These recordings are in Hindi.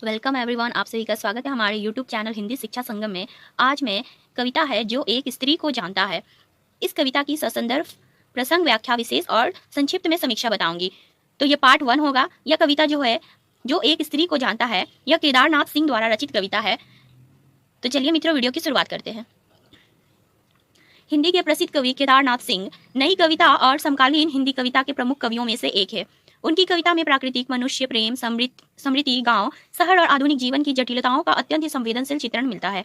वेलकम एवरीवन, आप सभी का स्वागत है हमारे यूट्यूब चैनल हिंदी शिक्षा संगम में। आज मैं कविता है जो एक स्त्री को जानता है, इस कविता की ससंदर्भ प्रसंग, व्याख्या, विशेष और संक्षिप्त में समीक्षा बताऊंगी। तो ये पार्ट 1 होगा। यह कविता जो है जो एक स्त्री को जानता है, यह केदारनाथ सिंह द्वारा रचित कविता है। तो चलिए मित्रों, वीडियो की शुरुआत करते हैं। हिंदी के प्रसिद्ध कवि केदारनाथ सिंह नई कविता और समकालीन हिंदी कविता के प्रमुख कवियों में से एक है। उनकी कविता में प्राकृतिक, मनुष्य, प्रेम, समृद्धि, गांव, शहर और आधुनिक जीवन की जटिलताओं का अत्यंत संवेदनशील चित्रण मिलता है।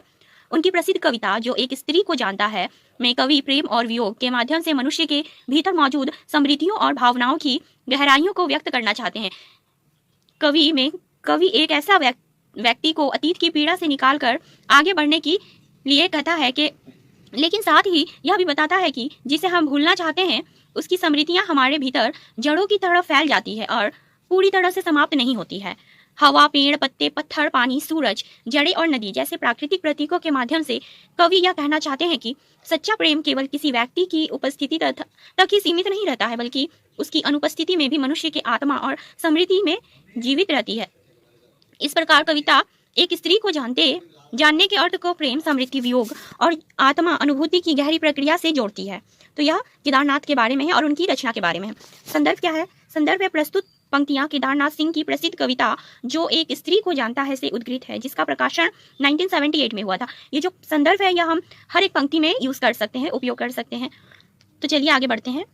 उनकी प्रसिद्ध कविता जो एक स्त्री को जानता है में कवि प्रेम और वियोग के माध्यम से मनुष्य के भीतर मौजूद समृद्धियों और भावनाओं की गहराइयों को व्यक्त करना चाहते हैं। कवि एक ऐसा व्यक्ति को अतीत की पीड़ा से निकालकर आगे बढ़ने की लिए कहता है कि, लेकिन साथ ही यह भी बताता है कि जिसे हम भूलना चाहते हैं उसकी समृद्धियां हमारे भीतर जड़ों की तरह फैल जाती है और पूरी तरह से समाप्त नहीं होती है। हवा, पेड़, पत्ते, पत्थर, पानी, सूरज, जड़ें और नदी जैसे प्राकृतिक प्रतीकों के माध्यम से कवि यह कहना चाहते हैं कि सच्चा प्रेम केवल किसी व्यक्ति की उपस्थिति तक ही सीमित नहीं रहता है, बल्कि उसकी अनुपस्थिति में भी मनुष्य की आत्मा और समृद्धि में जीवित रहती है। इस प्रकार कविता एक स्त्री को जानने के अर्थ को प्रेम, समृद्धि, वियोग और आत्मा अनुभूति की गहरी प्रक्रिया से जोड़ती है। तो यह केदारनाथ के बारे में है और उनकी रचना के बारे में है। संदर्भ क्या है? संदर्भ है प्रस्तुत पंक्तियां केदारनाथ सिंह की प्रसिद्ध कविता जो एक स्त्री को जानता है से उद्गृत है, जिसका प्रकाशन 1978 में हुआ था। ये जो संदर्भ है यह हम हर एक पंक्ति में यूज कर सकते हैं, उपयोग कर सकते हैं। तो चलिए आगे बढ़ते हैं।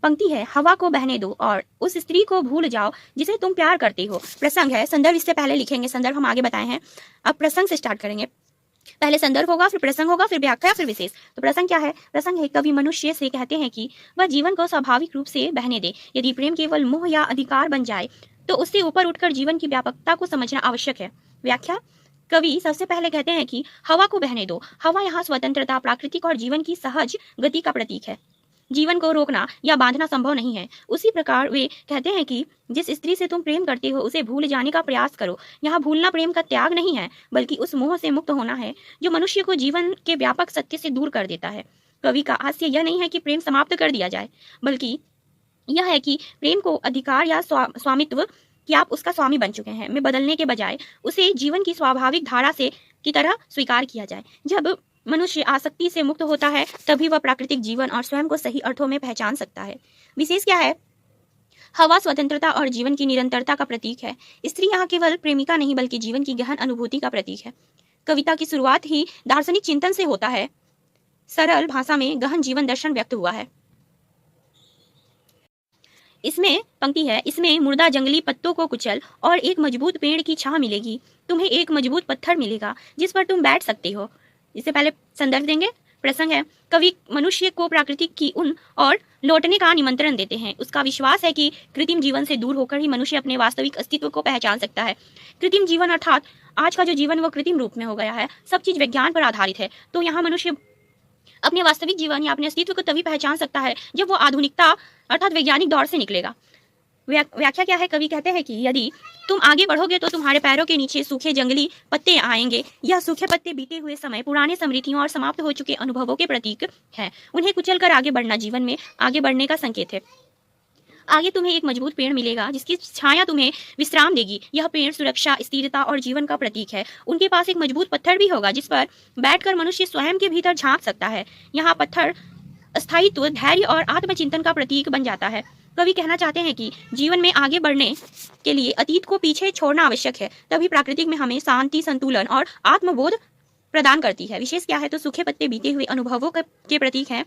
पंक्ति है, हवा को बहने दो और उस स्त्री को भूल जाओ जिसे तुम प्यार करते हो। प्रसंग है, संदर्भ इससे पहले लिखेंगे, संदर्भ हम आगे बताए हैं। अब प्रसंग से स्टार्ट करेंगे। पहले संदर्भ होगा, फिर प्रसंग होगा, फिर व्याख्या, फिर विशेष। तो प्रसंग क्या है? प्रसंग है, कवि मनुष्य से कहते हैं कि वह जीवन को स्वाभाविक रूप से बहने दे। यदि प्रेम केवल मोह या अधिकार बन जाए तो उससे ऊपर उठकर जीवन की व्यापकता को समझना आवश्यक है। व्याख्या, कवि सबसे पहले कहते हैं कि हवा को बहने दो। हवा यहाँ स्वतंत्रता, प्राकृतिक और जीवन की सहज गति का प्रतीक है। जीवन को रोकना या बांधना संभव नहीं है। उसी प्रकार वे कहते हैं कि जिस स्त्री से तुम प्रेम करते हो उसे भूल जाने का प्रयास करो। यहाँ भूलना प्रेम का त्याग नहीं है, बल्कि उस मोह से मुक्त होना है जो मनुष्य को जीवन के व्यापक सत्य से दूर कर देता है। कवि का हास्य यह नहीं है कि प्रेम समाप्त कर दिया जाए, बल्कि यह है कि प्रेम को अधिकार या स्वामित्व कि आप उसका स्वामी बन चुके हैं में बदलने के बजाय उसे जीवन की स्वाभाविक धारा से की तरह स्वीकार किया जाए। जब मनुष्य आसक्ति से मुक्त होता है तभी वह प्राकृतिक जीवन और स्वयं को सही अर्थों में पहचान सकता है। विशेष क्या है? हवा स्वतंत्रता और जीवन की निरंतरता का प्रतीक है। स्त्री यहाँ केवल प्रेमिका नहीं बल्कि जीवन की गहन अनुभूति का प्रतीक है। कविता की शुरुआत ही दार्शनिक चिंतन से होता है। सरल भाषा में गहन जीवन दर्शन व्यक्त हुआ है। इसमें पंक्ति है, इसमें मुर्दा जंगली पत्तों को कुचल और एक मजबूत पेड़ की छां मिलेगी। तुम्हें एक मजबूत पत्थर मिलेगा जिस पर तुम बैठ सकते हो। इससे पहले संदर्भ देंगे। प्रसंग है, कवि मनुष्य को प्रकृति की उन और लौटने का निमंत्रण देते हैं। उसका विश्वास है कि कृत्रिम जीवन से दूर होकर ही मनुष्य अपने वास्तविक अस्तित्व को पहचान सकता है। कृत्रिम जीवन अर्थात आज का जो जीवन वो कृत्रिम रूप में हो गया है, सब चीज विज्ञान पर आधारित है। तो यहाँ मनुष्य अपने वास्तविक जीवन या अपने अस्तित्व को तभी पहचान सकता है जब वो आधुनिकता अर्थात वैज्ञानिक दौर से निकलेगा। व्याख्या क्या है? कवि कहते हैं कि यदि तुम आगे बढ़ोगे तो तुम्हारे पैरों के नीचे सूखे जंगली पत्ते आएंगे। यह सूखे पत्ते बीते हुए समय, पुराने स्मृतियों और समाप्त हो चुके अनुभवों के प्रतीक हैं। उन्हें कुचलकर आगे बढ़ना जीवन में आगे बढ़ने का संकेत है। आगे तुम्हें एक मजबूत पेड़ मिलेगा जिसकी छाया तुम्हें विश्राम देगी। यह पेड़ सुरक्षा, स्थिरता और जीवन का प्रतीक है। उनके पास एक मजबूत पत्थर भी होगा जिस पर बैठकर मनुष्य स्वयं के भीतर झांक सकता है। यहाँ पत्थर स्थायित्व, धैर्य और आत्मचिंतन का प्रतीक बन जाता है। कवि कहना चाहते हैं कि जीवन में आगे बढ़ने के लिए अतीत को पीछे छोड़ना आवश्यक है, तभी प्राकृतिक में हमें शांति, संतुलन और आत्मबोध प्रदान करती है। विशेष क्या है? तो सूखे पत्ते बीते हुए अनुभवों के प्रतीक है।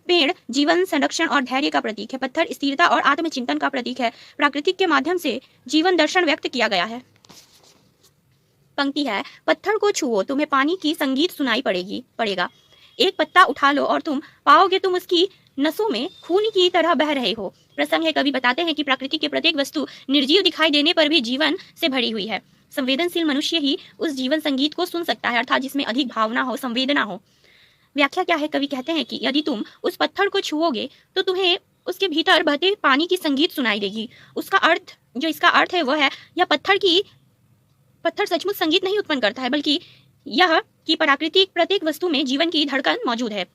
पेड़ जीवन, संरक्षण और धैर्य का प्रतीक है। पत्थर स्थिरता और आत्मचिंतन का प्रतीक है। प्राकृतिक के माध्यम से जीवन दर्शन व्यक्त किया गया है। पंक्ति है, पत्थर को छुओ, तुम्हें पानी की संगीत सुनाई पड़ेगा। एक पत्ता उठा लो और तुम पाओगे तुम उसकी नसों में खून की तरह बह रहे हो। प्रसंग है, कवि बताते हैं कि प्रकृति की प्रत्येक वस्तु निर्जीव दिखाई देने पर भी जीवन से भरी हुई है। संवेदनशील मनुष्य ही उस जीवन संगीत को सुन सकता है, अर्थात जिसमें अधिक भावना हो, संवेदना हो। व्याख्या क्या है? कवि कहते हैं कि यदि तुम उस पत्थर को छुओगे तो तुम्हें उसके भीतर बहते पानी की संगीत सुनाई देगी। इसका अर्थ है वह है, यह पत्थर सचमुच संगीत नहीं उत्पन्न करता है, बल्कि यह कि प्राकृतिक प्रत्येक वस्तु में जीवन की धड़कन मौजूद है।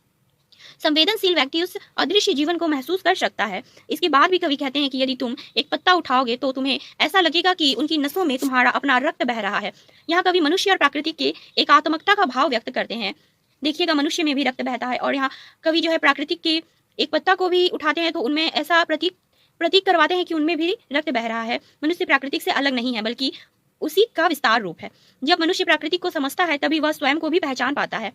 संवेदनशील व्यक्ति उस अदृश्य जीवन को महसूस कर सकता है। इसके बाद भी कवि कहते हैं कि यदि तुम एक पत्ता उठाओगे तो तुम्हें ऐसा लगेगा कि उनकी नसों में तुम्हारा अपना रक्त बह रहा है। यहाँ कवि मनुष्य और प्रकृति के एकात्मकता का भाव व्यक्त करते हैं। देखिएगा, मनुष्य में भी रक्त बहता है, और यहाँ कवि जो है प्राकृतिक के एक पत्ता को भी उठाते हैं तो उनमें ऐसा प्रतीक करवाते हैं कि उनमें भी रक्त बह रहा है। मनुष्य प्राकृतिक से अलग नहीं है, बल्कि उसी का विस्तार रूप है। जब मनुष्य प्राकृतिक को समझता है तभी वह स्वयं को भी पहचान पाता है।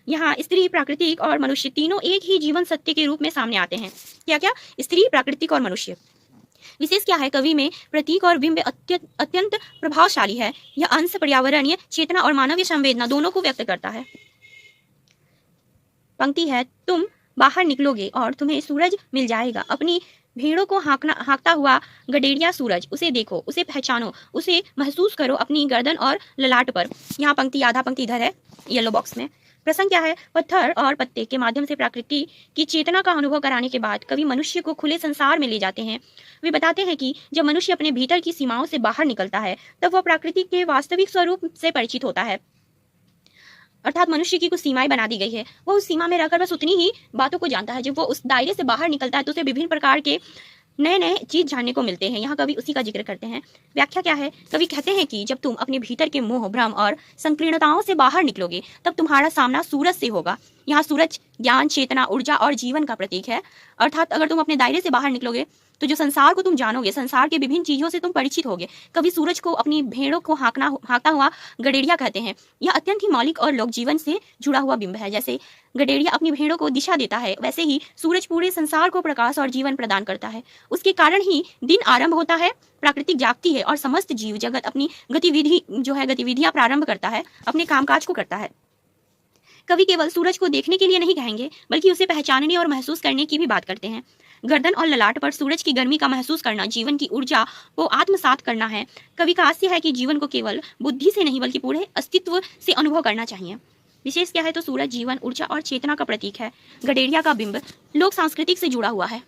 यहाँ स्त्री, प्राकृतिक और मनुष्य तीनों एक ही जीवन सत्य के रूप में सामने आते हैं। क्या क्या? स्त्री, प्राकृतिक और मनुष्य। विशेष क्या है, कवि में प्रतीक और बिंब अत्यंत प्रभावशाली है। यह अंश पर्यावरणीय चेतना और मानवीय संवेदना दोनों को व्यक्त करता है। पंक्ति है, तुम बाहर निकलोगे और तुम्हें सूरज मिल जाएगा। अपनी भेड़ों को हाँकता हुआ गडेरिया सूरज, उसे देखो, उसे पहचानो, उसे महसूस करो अपनी गर्दन और ललाट पर। यहाँ पंक्ति आधा पंक्ति इधर है येलो बॉक्स में। प्रसंग क्या है, पत्थर और पत्ते के माध्यम से प्रकृति की चेतना का अनुभव कराने के बाद कवि मनुष्य को खुले संसार में ले जाते हैं। वे बताते हैं कि जब मनुष्य अपने भीतर की सीमाओं से बाहर निकलता है तब वह प्रकृति के वास्तविक स्वरूप से परिचित होता है। अर्थात मनुष्य की कुछ सीमाएं बना दी गई है, वो उस सीमा में रहकर बस उतनी ही बातों को जानता है। जब वो उस दायरे से बाहर निकलता है तो उसे विभिन्न प्रकार के नए नए चीज जानने को मिलते हैं। यहाँ कवि उसी का जिक्र करते हैं। व्याख्या क्या है, कवि कहते हैं कि जब तुम अपने भीतर के मोह, भ्रम और संकीर्णताओं से बाहर निकलोगे तब तुम्हारा सामना सूरज से होगा। यहाँ सूरज ज्ञान, चेतना, ऊर्जा और जीवन का प्रतीक है। अर्थात अगर तुम अपने दायरे से बाहर निकलोगे तो जो संसार को तुम जानोगे, संसार के विभिन्न चीजों से तुम परिचित होगे। कवि सूरज को अपनी भेड़ों को हाँकता हुआ गडेरिया कहते हैं। यह अत्यंत ही मौलिक और लोक जीवन से जुड़ा हुआ बिंब है। जैसे गडेरिया अपनी भेड़ों को दिशा देता है, वैसे ही सूरज पूरे संसार को प्रकाश और जीवन प्रदान करता है। उसके कारण ही दिन आरंभ होता है, प्रकृति जागती है और समस्त जीव जगत अपनी गतिविधियां प्रारंभ करता है, अपने कामकाज को करता है। कवि केवल सूरज को देखने के लिए नहीं कहेंगे, बल्कि उसे पहचानने और महसूस करने की भी बात करते हैं। गर्दन और ललाट पर सूरज की गर्मी का महसूस करना जीवन की ऊर्जा को आत्मसात करना है। कवि का आशय है कि जीवन को केवल बुद्धि से नहीं बल्कि पूरे अस्तित्व से अनुभव करना चाहिए। विशेष क्या है, तो सूरज जीवन, ऊर्जा और चेतना का प्रतीक है। गडेरिया का बिंब लोक सांस्कृतिक से जुड़ा हुआ है।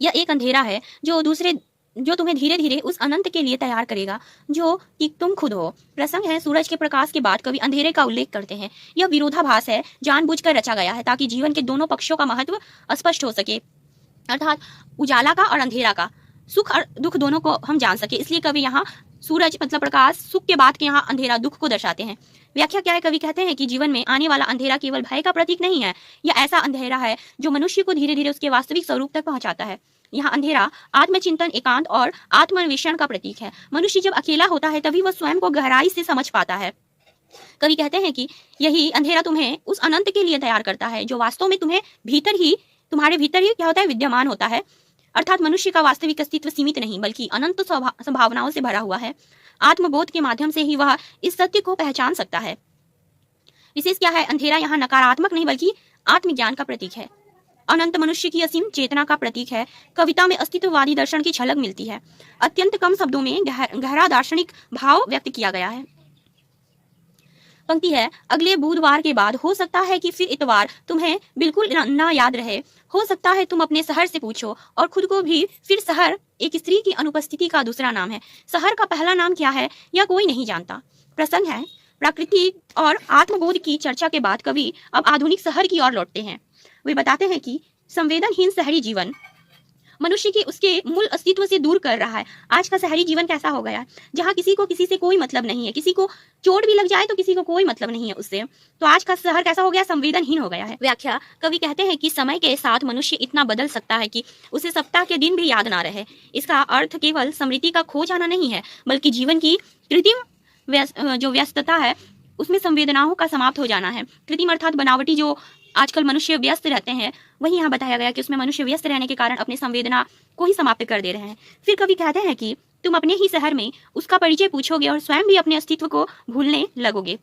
यह एक अंधेरा है जो तुम्हें धीरे धीरे उस अनंत के लिए तैयार करेगा जो कि तुम खुद हो। प्रसंग है, सूरज के प्रकाश के बाद कवि अंधेरे का उल्लेख करते हैं। यह विरोधाभास है, जानबूझकर रचा गया है ताकि जीवन के दोनों पक्षों का महत्व स्पष्ट हो सके। अर्थात उजाला का और अंधेरा का, सुख और दुख दोनों को हम जान सके। इसलिए कवि यहाँ सूरज मतलब प्रकाश, सुख के बाद के यहाँ अंधेरा, दुख को दर्शाते हैं। व्याख्या क्या है, कवि कहते हैं कि जीवन में आने वाला अंधेरा केवल भय का प्रतीक नहीं है, यह ऐसा अंधेरा है जो मनुष्य को धीरे धीरे उसके वास्तविक स्वरूप तक पहुंचाता है। यहाँ अंधेरा आत्मचिंतन, एकांत और आत्मान्वेषण का प्रतीक है। मनुष्य जब अकेला होता है तभी वह स्वयं को गहराई से समझ पाता है। कवि कहते हैं कि यही अंधेरा तुम्हें उस अनंत के लिए तैयार करता है जो वास्तव में तुम्हारे भीतर ही क्या होता है, विद्यमान होता है। अर्थात मनुष्य का वास्तविक अस्तित्व सीमित नहीं बल्कि अनंत संभावनाओं से भरा हुआ है। आत्मबोध के माध्यम से ही वह इस सत्य को पहचान सकता है। विशेष क्या है, अंधेरा यहाँ नकारात्मक नहीं बल्कि आत्मज्ञान का प्रतीक है। अनंत मनुष्य की असीम चेतना का प्रतीक है। कविता में अस्तित्ववादी दर्शन की झलक मिलती है। अत्यंत कम शब्दों में गहरा दार्शनिक भाव व्यक्त किया गया है। पंक्ति है, अगले बुधवार के बाद हो सकता है कि फिर इतवार तुम्हें बिल्कुल ना याद रहे। हो सकता है तुम अपने शहर से पूछो और खुद को भी। फिर शहर एक स्त्री की अनुपस्थिति का दूसरा नाम है। शहर का पहला नाम क्या है यह कोई नहीं जानता। प्रसंग है, प्रकृति और आत्मबोध की चर्चा के बाद कवि अब आधुनिक शहर की ओर लौटते हैं। वे बताते हैं कि संवेदनहीन शहरी जीवन मनुष्य की उसके मूल अस्तित्व से दूर कर रहा है। आज का शहरी जीवन कैसा हो गया, जहाँ किसी को किसी से कोई मतलब नहीं है, किसी को चोट भी लग जाए तो किसी को कोई मतलब नहीं है उससे। तो आज का शहर कैसा हो गया, संवेदनहीन हो गया है। व्याख्या, कवि कहते हैं कि समय के साथ मनुष्य इतना बदल सकता है कि उसे सप्ताह के दिन भी याद ना रहे। इसका अर्थ केवल स्मृति का खो जाना नहीं है, बल्कि जीवन की कृत्रिम जो व्यस्तता है उसमें संवेदनाओं का समाप्त हो जाना है। कृत्रिम अर्थात बनावटी जो आजकल मनुष्य व्यस्त रहते हैं, वही यहाँ बताया गया कि उसमें मनुष्य व्यस्त रहने के कारण अपने संवेदना को ही समाप्त कर दे रहे हैं। फिर कवि कहते हैं कि तुम अपने ही शहर में उसका परिचय पूछोगे और स्वयं भी अपने अस्तित्व को भूलने लगोगे।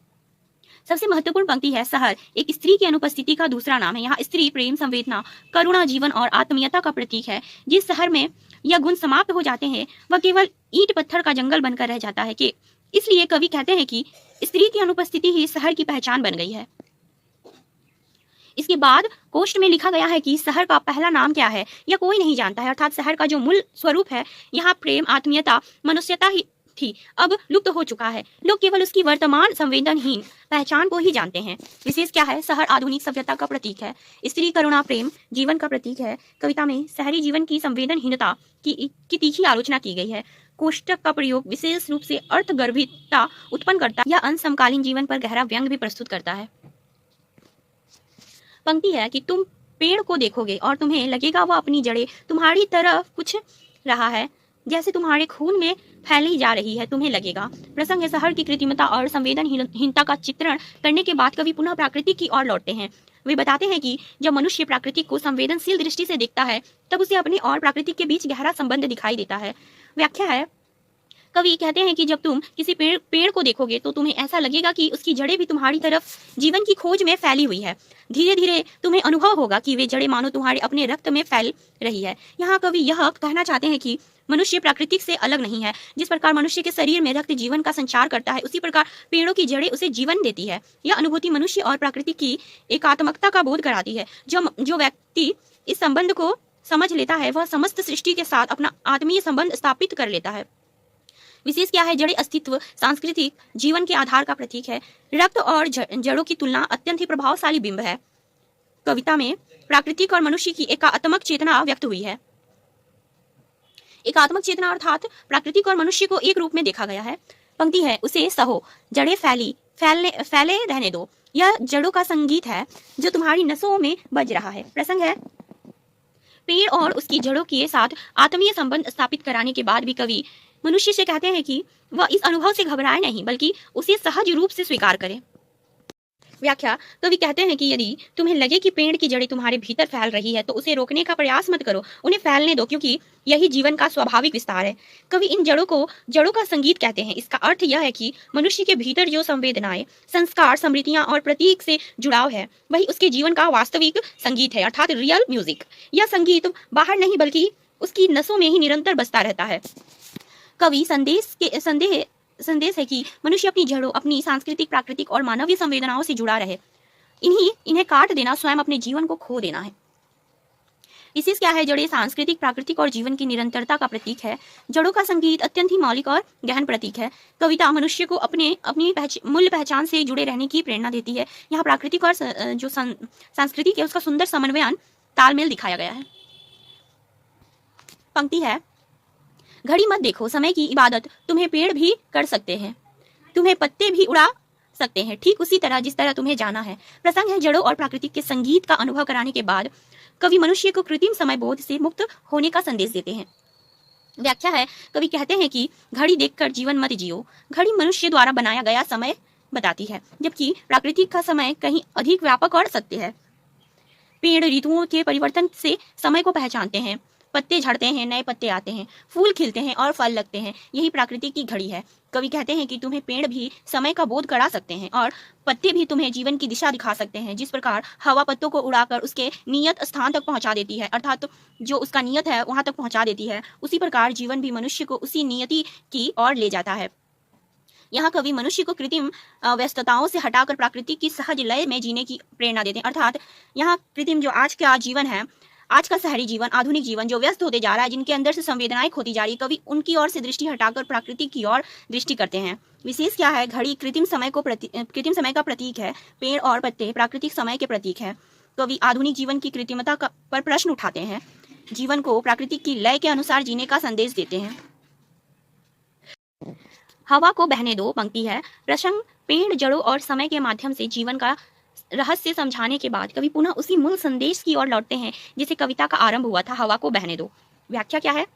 सबसे महत्वपूर्ण पंक्ति है, शहर एक स्त्री की अनुपस्थिति का दूसरा नाम है। यहाँ स्त्री प्रेम, संवेदना, करुणा, जीवन और आत्मीयता का प्रतीक है। जिस शहर में यह गुण समाप्त हो जाते हैं वह केवल ईंट पत्थर का जंगल बनकर रह जाता है। कि इसलिए कवि कहते हैं कि स्त्री की अनुपस्थिति ही शहर की पहचान बन गई है। इसके बाद कोष्ठ में लिखा गया है कि शहर का पहला नाम क्या है यह कोई नहीं जानता है। अर्थात शहर का जो मूल स्वरूप है यहाँ प्रेम, आत्मीयता, मनुष्यता ही थी अब लुप्त हो चुका है। लोग केवल उसकी वर्तमान संवेदनहीन पहचान को ही जानते हैं। विशेष क्या है, शहर आधुनिक सभ्यता का प्रतीक है, स्त्री करुणा प्रेम जीवन का प्रतीक है। कविता में शहरी जीवन की संवेदनहीनता की तीखी आलोचना की गई है। कोष्टक का प्रयोग विशेष रूप से अर्थगर्भितता उत्पन्न करता है या अंश समकालीन जीवन पर गहरा व्यंग्य भी प्रस्तुत करता है। पंक्ति है कि तुम पेड़ को देखोगे और तुम्हें लगेगा वह अपनी जड़ें तुम्हारी तरफ कुछ रहा है, जैसे तुम्हारे खून में फैली जा रही है तुम्हें लगेगा। प्रसंग है शहर की कृत्रिमता और संवेदनहीनता का चित्रण करने के बाद कवि पुनः प्रकृति की ओर लौटते हैं। वे बताते हैं कि जब मनुष्य प्रकृति को संवेदनशील दृष्टि से देखता है तब उसे अपने और प्रकृति के बीच गहरा संबंध दिखाई देता है। व्याख्या है, कवि कहते हैं कि जब तुम किसी पेड़ को देखोगे तो तुम्हें ऐसा लगेगा कि उसकी जड़ें भी तुम्हारी तरफ जीवन की खोज में फैली हुई है। धीरे धीरे तुम्हें अनुभव होगा कि वे जड़ें मानो तुम्हारे अपने रक्त में फैल रही है। यहाँ कवि यह कहना चाहते हैं कि मनुष्य प्राकृतिक से अलग नहीं है। जिस प्रकार मनुष्य के शरीर में रक्त जीवन का संचार करता है, उसी प्रकार पेड़ों की जड़ें उसे जीवन देती है। यह अनुभूति मनुष्य और प्रकृति की एकात्मकता का बोध कराती है। जो व्यक्ति इस संबंध को समझ लेता है वह समस्त सृष्टि के साथ अपना आत्मीय संबंध स्थापित कर लेता है। विशेष क्या है, जड़ें अस्तित्व सांस्कृतिक जीवन के आधार का प्रतीक है। रक्त और जड़ों की तुलना अत्यंत ही प्रभावशाली बिंब है। कविता में प्राकृतिक और मनुष्य की एकात्मक चेतना व्यक्त हुई है। एकात्मक चेतना अर्थात प्राकृतिक और मनुष्य को एक रूप में देखा गया है। पंक्ति है, उसे सहो, जड़ें फैले रहने दो। यह जड़ों का संगीत है जो तुम्हारी नसों में बज रहा है। प्रसंग है, पेड़ और उसकी जड़ों के साथ आत्मीय संबंध स्थापित कराने के बाद भी कवि मनुष्य से कहते हैं कि वह इस अनुभव से घबराए नहीं बल्कि उसे सहज रूप से स्वीकार करे। व्याख्या, कवि कहते हैं कि यदि तुम्हें लगे कि पेड़ की जड़ें तुम्हारे भीतर फैल रही है तो उसे रोकने का प्रयास मत करो, उन्हें फैलने दो, क्योंकि यही जीवन का स्वाभाविक विस्तार है। कवि इन जड़ों को जड़ों का संगीत कहते हैं। इसका अर्थ यह है कि मनुष्य के भीतर जो संवेदनाएं, संस्कार, स्मृतियां और प्रतीक से जुड़ाव है वही उसके जीवन का वास्तविक संगीत है, अर्थात रियल म्यूजिक। यह संगीत बाहर नहीं बल्कि उसकी नसों में ही निरंतर बजता रहता है। कवि संदेश है कि मनुष्य अपनी जड़ों, अपनी सांस्कृतिक, प्राकृतिक और मानवीय संवेदनाओं से जुड़ा रहे। इन्हें काट देना स्वयं अपने जीवन को खो देना है। विशेष क्या है, जड़ें सांस्कृतिक, प्राकृतिक और जीवन की निरंतरता का प्रतीक है। जड़ों का संगीत अत्यंत ही मौलिक और गहन प्रतीक है। कविता मनुष्य को अपनी मूल्य पहचान से जुड़े रहने की प्रेरणा देती है। यहाँ प्राकृतिक और जो सांस्कृतिक है उसका सुंदर समन्वयन, तालमेल दिखाया गया है। पंक्ति है, घड़ी मत देखो, समय की इबादत तुम्हें पेड़ भी कर सकते हैं, तुम्हें पत्ते भी उड़ा सकते हैं, ठीक उसी तरह जिस तरह तुम्हें जाना है। प्रसंग है, जड़ों और प्राकृतिक के संगीत का अनुभव कराने के बाद कवि मनुष्य को कृत्रिम समय बोध से मुक्त होने का संदेश देते हैं। व्याख्या है, कवि कहते हैं कि घड़ी देखकर जीवन मत जियो। घड़ी मनुष्य द्वारा बनाया गया समय बताती है, जबकि प्राकृतिक का समय कहीं अधिक व्यापक और सत्य है। पेड़ ऋतुओं के परिवर्तन से समय को पहचानते हैं। पत्ते झड़ते हैं, नए पत्ते आते हैं, फूल खिलते हैं और फल लगते हैं, यही प्रकृति की घड़ी है। कवि कहते हैं कि तुम्हें पेड़ भी समय का बोध करा सकते हैं और पत्ते भी तुम्हें जीवन की दिशा दिखा सकते हैं। जिस प्रकार हवा पत्तों को उड़ाकर उसके नियत स्थान तक पहुंचा देती है, अर्थात जो उसका नियत है वहां तक पहुंचा देती है, उसी प्रकार जीवन भी मनुष्य को उसी नियति की ओर ले जाता है। यहाँ कवि मनुष्य को कृत्रिम व्यस्तताओं से हटाकर प्रकृति की सहज लय में जीने की प्रेरणा देते हैं। अर्थात यहाँ कृत्रिम जो आज का जीवन है, आज का शहरी जीवन, आधुनिक जीवन जो व्यस्त होते जा रहा है, जिनके अंदर से संवेदनाएं खोती जा रही है, कवि उनकी ओर से दृष्टि हटाकर प्रकृति की ओर दृष्टि करते हैं। विशेष क्या है, घड़ी कृत्रिम समय का प्रतीक है, पेड़ और पत्ते प्राकृतिक समय के प्रतीक है। कवि आधुनिक जीवन की कृत्रिमता पर प्रश्न उठाते हैं, जीवन को प्रकृति की लय के अनुसार जीने का संदेश देते हैं। हवा को बहने दो पंक्ति है, प्रसंग पेड़, जड़ों और समय के माध्यम से जीवन का रहस्य समझाने के बाद कवि पुनः उसी मूल संदेश की ओर लौटते हैं जिसे कविता का आरंभ हुआ था, हवा को बहने दो। व्याख्या क्या है,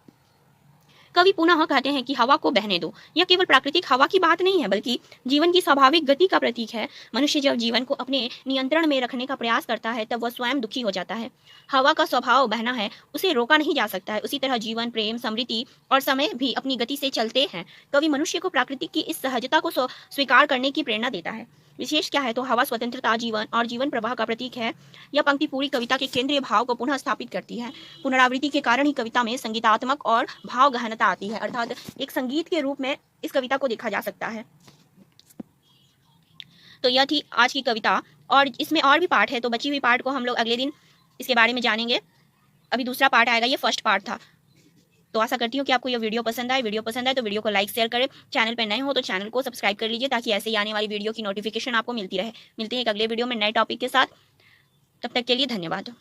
कवि पुनः कहते हैं कि हवा को बहने दो। यह केवल प्राकृतिक हवा की बात नहीं है बल्कि जीवन की स्वाभाविक गति का प्रतीक है। मनुष्य जब जीवन को अपने नियंत्रण में रखने का प्रयास करता है तब वह स्वयं दुखी हो जाता है। हवा का स्वभाव बहना है, उसे रोका नहीं जा सकता है। उसी तरह जीवन, प्रेम, समृद्धि और समय भी अपनी गति से चलते हैं। कवि मनुष्य को प्रकृति की इस सहजता को स्वीकार करने की प्रेरणा देता है। विशेष क्या है तो हवा स्वतंत्रता, जीवन और जीवन प्रवाह का प्रतीक है। यह पंक्ति पूरी कविता के केंद्रीय भाव को पुनः स्थापित करती है। पुनरावृत्ति के कारण ही कविता में संगीतात्मक और भाव गहनता आती है, अर्थात एक संगीत के रूप में इस कविता को देखा जा सकता है। तो यह थी आज की कविता, और इसमें और भी पार्ट है, तो बची हुई पार्ट को हम लोग अगले दिन इसके बारे में जानेंगे। अभी दूसरा पार्ट आएगा, ये फर्स्ट पार्ट था। तो आशा करती हूँ कि आपको यह वीडियो पसंद आए। वीडियो पसंद आए तो वीडियो को लाइक शेयर करें। चैनल पर नए हो तो चैनल को सब्सक्राइब कर लीजिए ताकि ऐसे ही आने वाली वीडियो की नोटिफिकेशन आपको मिलती रहे। मिलते हैं एक अगले वीडियो में नए टॉपिक के साथ। तब तक के लिए धन्यवाद।